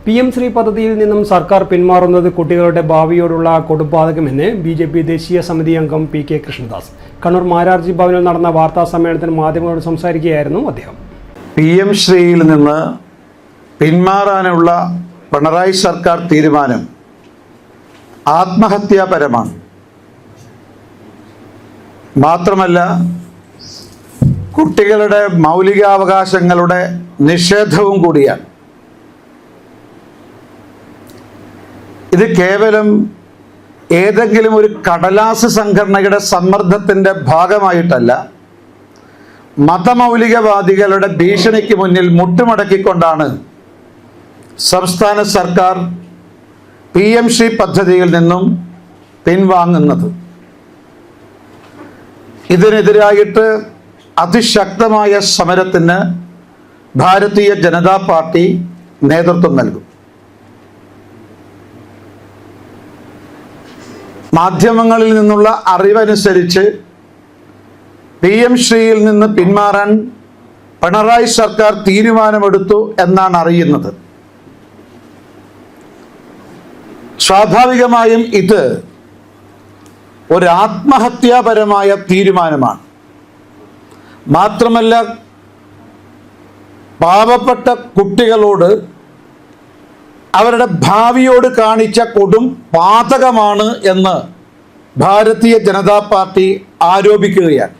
PM Shri പദ്ധതിയിൽ നിന്നും സർക്കാർ പിന്മാറുന്നത് കുട്ടികളുടെ ഭാവിയോടുള്ള കൊടുംപാതകമെന്ന് BJP ദേശീയ സമിതി അംഗം PK കൃഷ്ണദാസ്. കണ്ണൂർ മാരാർജി ഭവനിൽ നടന്ന വാർത്താ സമ്മേളനത്തിൽ മാധ്യമങ്ങളോട് സംസാരിക്കുകയായിരുന്നു അദ്ദേഹം. PM ശ്രീയിൽ നിന്ന് പിന്മാറാനുള്ള പിണറായി സർക്കാർ തീരുമാനം ആത്മഹത്യാപരമാണ്. മാത്രമല്ല, കുട്ടികളുടെ മൗലികാവകാശങ്ങളുടെ നിഷേധവും കൂടിയാണ്. ഇത് കേവലം ഏതെങ്കിലും ഒരു കടലാസ് സംഘടനയുടെ സമ്മർദ്ദത്തിൻ്റെ ഭാഗമായിട്ടല്ല, മതമൗലികവാദികളുടെ ഭീഷണിക്ക് മുന്നിൽ മുട്ടുമടക്കിക്കൊണ്ടാണ് സംസ്ഥാന സർക്കാർ PM ശ്രീ പദ്ധതിയിൽ നിന്നും പിൻവാങ്ങുന്നത്. ഇതിനെതിരായിട്ട് അതിശക്തമായ സമരത്തിന് ഭാരതീയ ജനതാ പാർട്ടി നേതൃത്വം നൽകും. മാധ്യമങ്ങളിൽ നിന്നുള്ള അറിവനുസരിച്ച് PM ശ്രീയിൽ നിന്ന് പിന്മാറാൻ പിണറായി സർക്കാർ തീരുമാനമെടുത്തു എന്നാണ് അറിയുന്നത്. സ്വാഭാവികമായും ഇത് ഒരു ആത്മഹത്യാപരമായ തീരുമാനമാണ്. മാത്രമല്ല, പാവപ്പെട്ട കുട്ടികളോട് അവരുടെ ഭാവിയോട് കാണിച്ച കൊടും പാതകമാണ് എന്ന് ഭാരതീയ ജനതാ പാർട്ടി ആരോപിക്കുകയാണ്.